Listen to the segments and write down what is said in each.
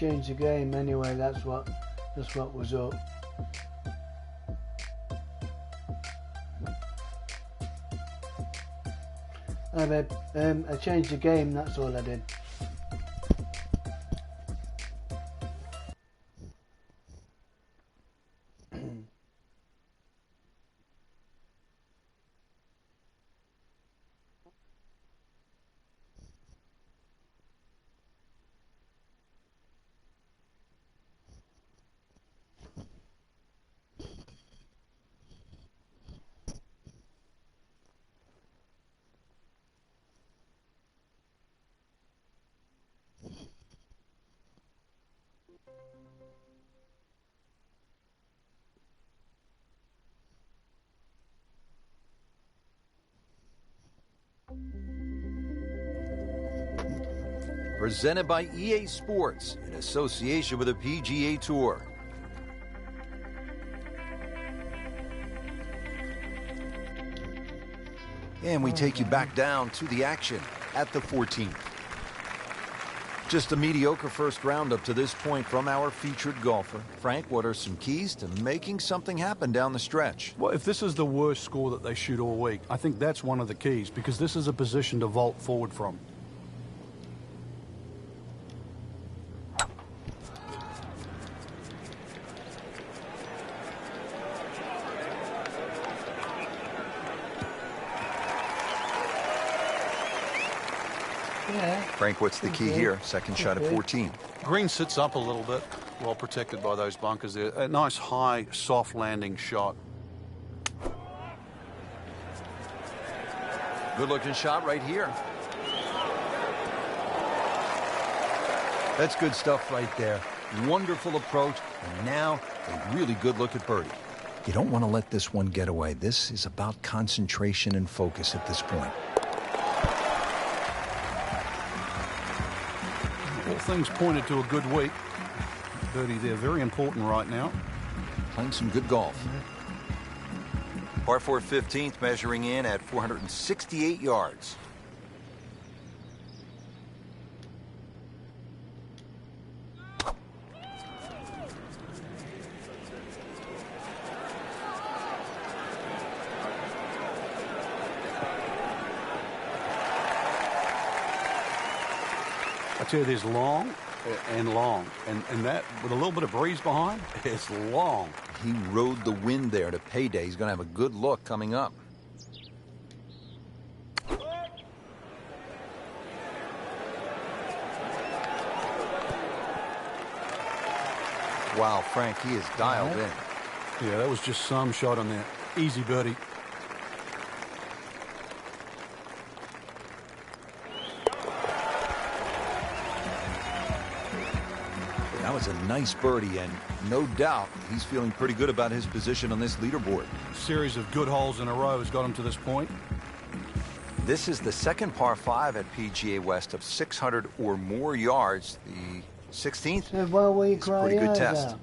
change the game anyway. That's what was up. I changed the game. That's all I did. Presented by EA Sports in association with the PGA Tour. And we take you back down to the action at the 14th. Just a mediocre first round up to this point from our featured golfer. Frank, what are some keys to making something happen down the stretch? Well, if this is the worst score that they shoot all week, I think that's one of the keys, because this is a position to vault forward from. Frank, what's the key here? Second shot at 14. Green sits up a little bit, well protected by those bunkers there. A nice high, soft landing shot. Good looking shot right here. That's good stuff right there. Wonderful approach, and now a really good look at birdie. You don't want to let this one get away. This is about concentration and focus at this point. All things pointed to a good week. Birdie there, very important right now. Playing some good golf. Par 4 15th, measuring in at 468 yards. I tell you, there's long and long, and that with a little bit of breeze behind, it's long. He rode the wind there to payday. He's going to have a good look coming up. Wow, Frank, he is dialed in. Yeah, that was just some shot on that. Easy birdie. That was a nice birdie, and no doubt he's feeling pretty good about his position on this leaderboard. Series of good holes in a row has got him to this point. This is the second par 5 at PGA West of 600 or more yards. The 16th is a pretty good test.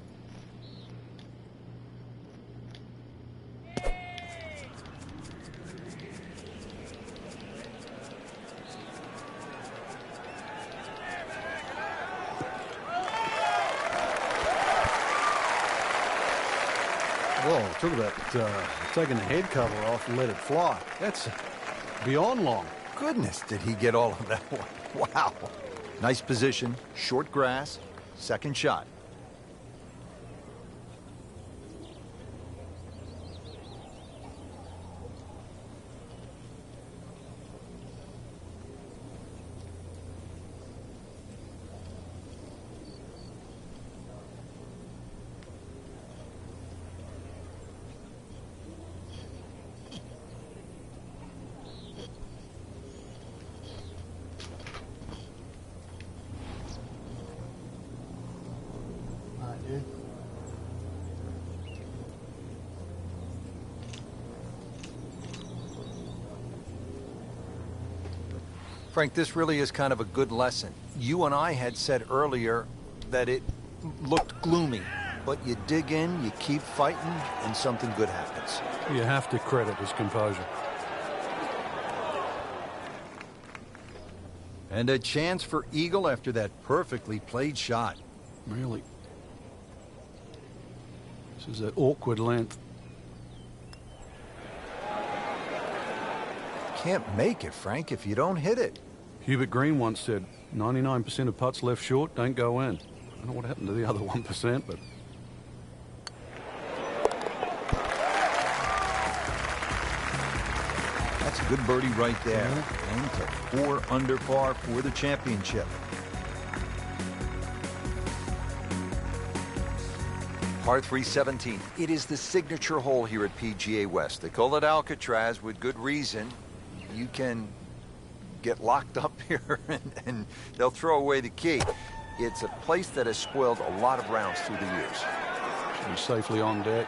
Whoa, talk about taking the head cover off and let it fly. That's beyond long. Goodness, did he get all of that one? Wow. Nice position, short grass, second shot. Frank, this really is kind of a good lesson. You and I had said earlier that it looked gloomy, but you dig in, you keep fighting, and something good happens. You have to credit his composure. And a chance for eagle after that perfectly played shot. Really. This is an awkward length. Can't make it, Frank, if you don't hit it. Hubert Green once said, 99% of putts left short don't go in. I don't know what happened to the other 1%, but... That's a good birdie right there. And to 4 under par for the championship. Par 3 17th. It is the signature hole here at PGA West. They call it Alcatraz with good reason. You can get locked up here and they'll throw away the key. It's a place that has spoiled a lot of rounds through the years. Should be safely on deck.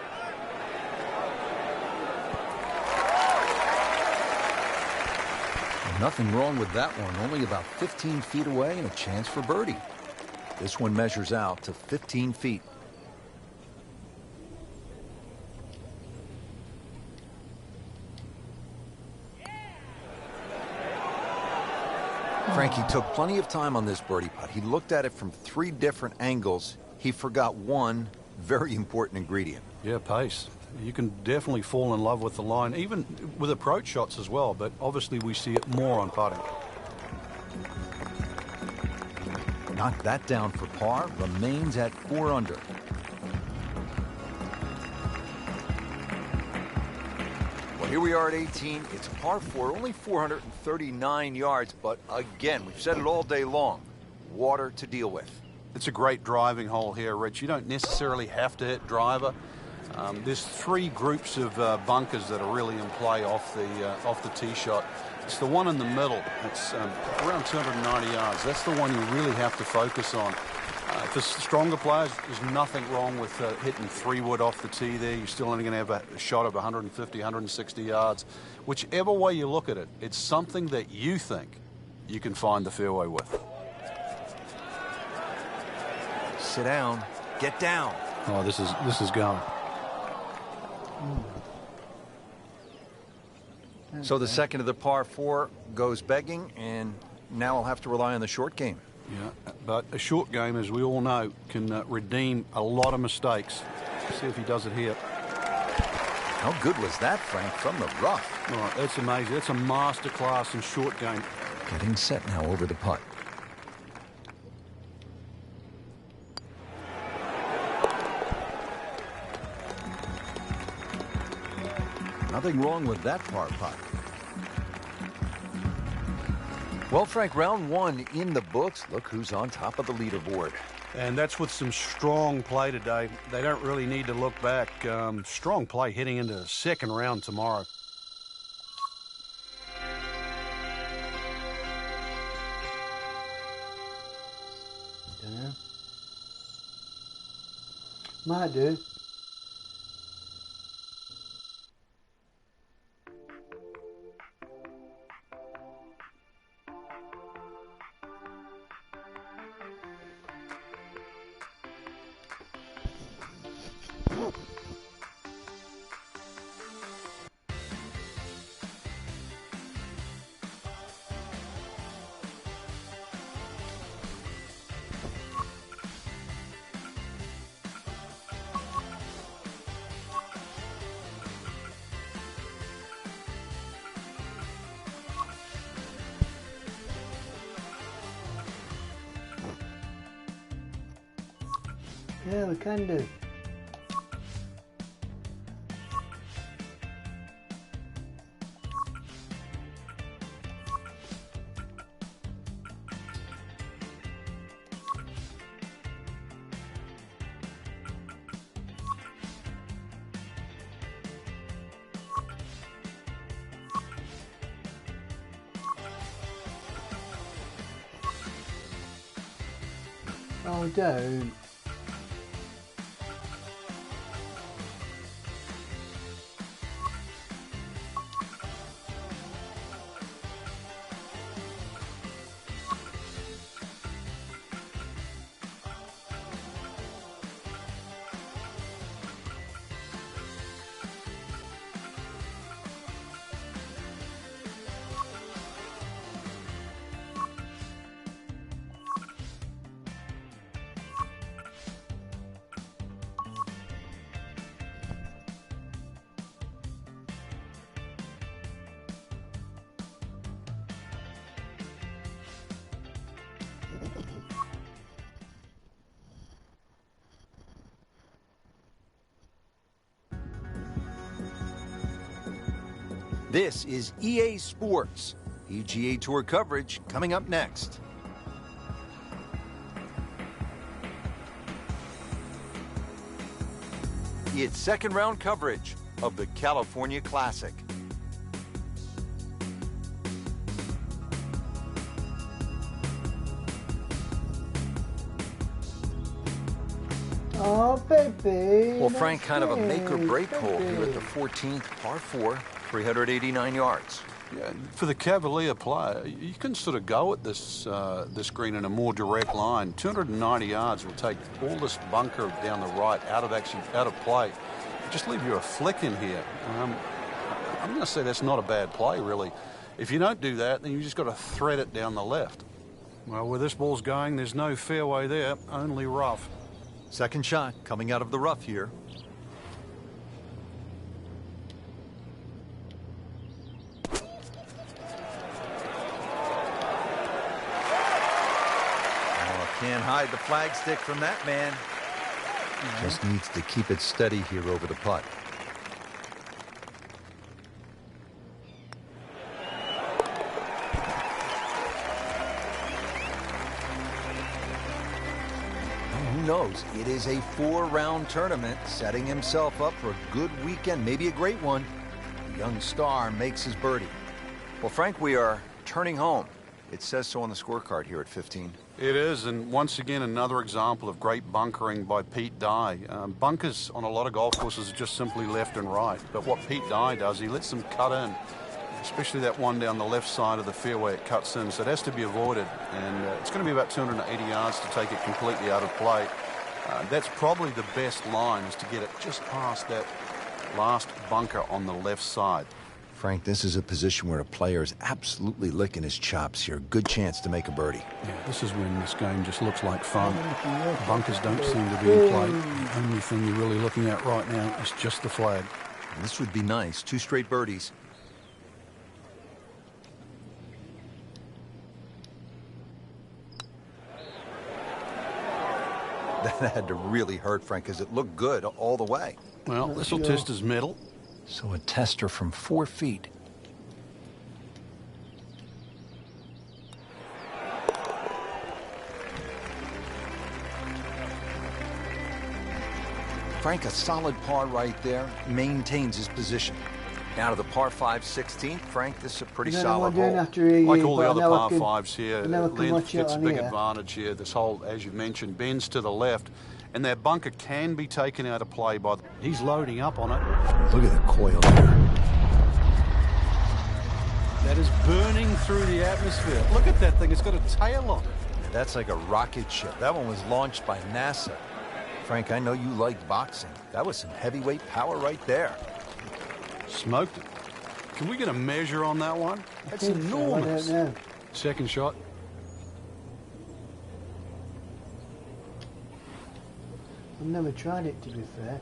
Nothing wrong with that one. Only about 15 feet away and a chance for birdie. This one measures out to 15 feet. Frankie took plenty of time on this birdie putt. He looked at it from 3 different angles. He forgot one very important ingredient. Yeah, pace. You can definitely fall in love with the line, even with approach shots as well, but obviously we see it more on putting. Knocked that down for par, remains at 4 under. Well, here we are at 18. It's a par 4, only 439 yards, but again, we've said it all day long, water to deal with. It's a great driving hole here, Rich. You don't necessarily have to hit driver. There's 3 groups of bunkers that are really in play off the tee shot. It's the one in the middle. It's around 290 yards. That's the one you really have to focus on. For stronger players, there's nothing wrong with hitting 3-wood off the tee there. You're still only going to have a shot of 150, 160 yards. Whichever way you look at it, it's something that you think you can find the fairway with. Sit down. Get down. Oh, this is going. So the second of the par 4 goes begging, and now I'll have to rely on the short game. Yeah, but a short game, as we all know, can redeem a lot of mistakes. See if he does it here. How good was that, Frank, from the rough? Oh, that's amazing. That's a master class in short game. Getting set now over the putt. Nothing wrong with that par putt. Well, Frank, round 1 in the books. Look who's on top of the leaderboard. And that's with some strong play today. They don't really need to look back. Strong play heading into the second round tomorrow. Dunno. Might do. Yeah, we can do. Oh, don't. This is EA Sports. PGA Tour coverage coming up next. It's second round coverage of the California Classic. Oh, baby. Well, Frank, kind of a that's make or break great, hole here at baby. the 14th, par 4, 389 yards. Yeah, for the Cavalier player, you can sort of go at this this green in a more direct line. 290 yards will take all this bunker down the right out of play. Just leave you a flick in here. I'm going to say that's not a bad play, really. If you don't do that, then you just got to thread it down the left. Well, where this ball's going, there's no fairway there, only rough. Second shot coming out of the rough here. Oh, can't hide the flagstick from that man. Just needs to keep it steady here over the putt. Who knows? It is a 4-round tournament, setting himself up for a good weekend, maybe a great one. The young star makes his birdie. Well, Frank, we are turning home. It says so on the scorecard here at 15. It is, and once again, another example of great bunkering by Pete Dye. Bunkers on a lot of golf courses are just simply left and right, but what Pete Dye does, he lets them cut in, especially that one down the left side of the fairway. It cuts in, so it has to be avoided, and it's going to be about 280 yards to take it completely out of play. That's probably the best line, is to get it just past that last bunker on the left side. Frank, this is a position where a player is absolutely licking his chops here. Good chance to make a birdie. Yeah, this is when this game just looks like fun. Bunkers don't seem to be in play. The only thing you're really looking at right now is just the flag. This would be nice. 2 straight birdies. That had to really hurt, Frank, because it looked good all the way. Well, this will test his mettle. So a tester from 4 feet. Frank, a solid par right there, maintains his position. Now to the par 5 16th. Frank, this is a pretty solid hole. Like all the other par 5s here, length length gets a big here. advantage here. This hole, as you mentioned, bends to the left, and that bunker can be taken out of play by the... He's loading up on it. Look at the coil there. That is burning through the atmosphere. Look at that thing. It's got a tail on it. That's like a rocket ship. That one was launched by NASA. Frank, I know you like boxing. That was some heavyweight power right there. Smoked it. Can we get a measure on that one? That's enormous. I don't know. Second shot. I've never tried it, to be fair.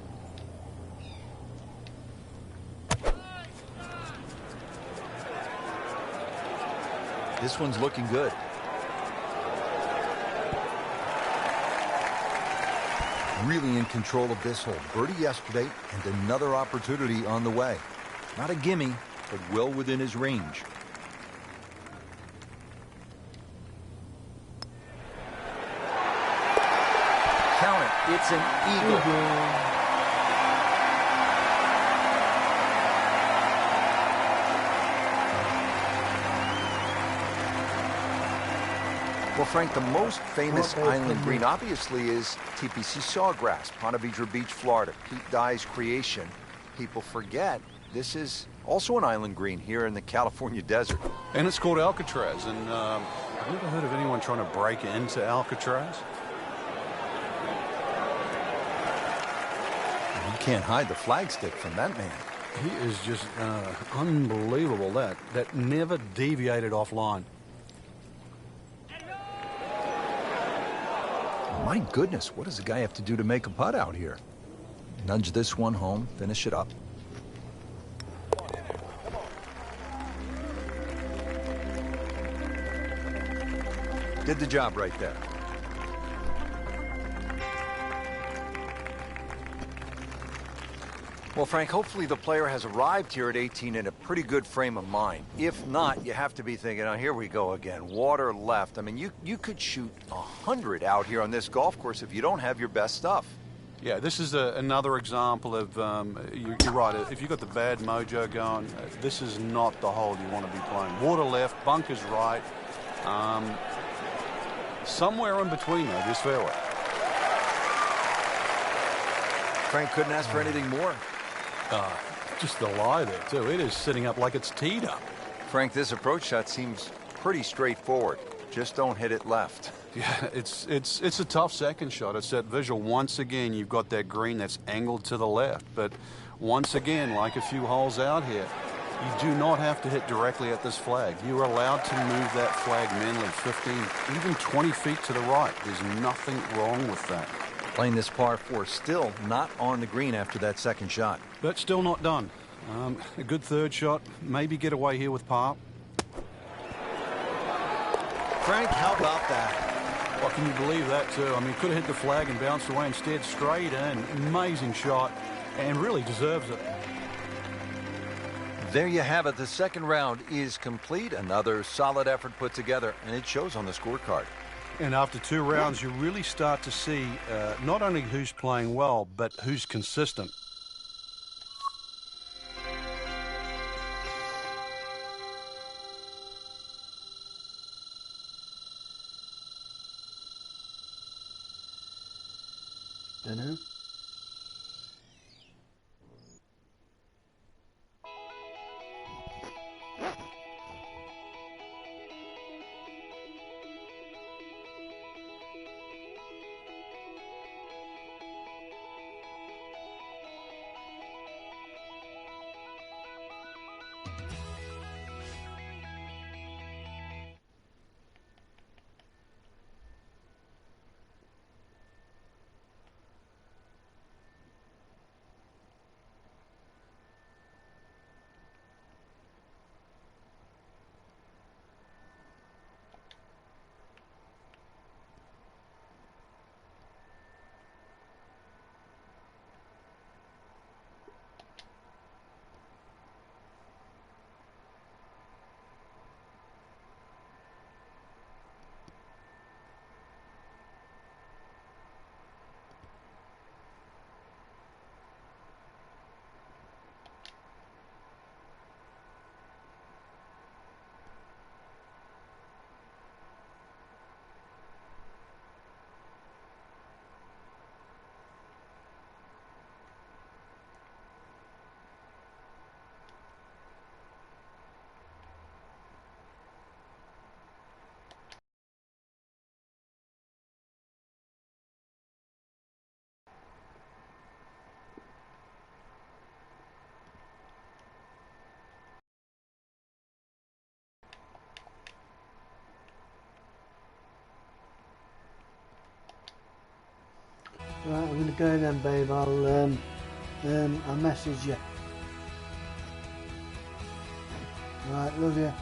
This one's looking good. Really in control of this hole. Birdie yesterday and another opportunity on the way. Not a gimme, but well within his range. Count it. It's an eagle. Well, Frank, the most famous island green obviously is TPC Sawgrass, Ponte Vedra Beach, Florida. Pete Dye's creation. People forget this is also an island green here in the California desert. And it's called Alcatraz. And I've never heard of anyone trying to break into Alcatraz. You can't hide the flagstick from that man. He is just unbelievable. That never deviated offline. My goodness, what does a guy have to do to make a putt out here? Nudge this one home, finish it up. Did the job right there. Well, Frank, hopefully the player has arrived here at 18 in a pretty good frame of mind. If not, you have to be thinking, oh, here we go again. Water left. I mean, you could shoot 100 out here on this golf course if you don't have your best stuff. Yeah, this is another example of, you're right, if you've got the bad mojo going, this is not the hole you want to be playing. Water left, bunkers right, somewhere in between though, this fairway. Frank couldn't ask for anything more. Just the lie there, too. It is sitting up like it's teed up. Frank, this approach shot seems pretty straightforward. Just don't hit it left. Yeah, it's a tough second shot. It's that visual. Once again, you've got that green that's angled to the left. But once again, like a few holes out here, you do not have to hit directly at this flag. You're allowed to move that flag manually 15, even 20 feet to the right. There's nothing wrong with that. Playing this par 4, still not on the green after that second shot. But still not done. A good third shot. Maybe get away here with par. Frank, how about that? Well, can you believe that, too? I mean, could have hit the flag and bounced away. Instead, straight in. Amazing shot. And really deserves it. There you have it. The second round is complete. Another solid effort put together, and it shows on the scorecard. And after 2 rounds, you really start to see not only who's playing well, but who's consistent. Dunno. Right, I'm going to go then, babe. I'll message you. Right, love you.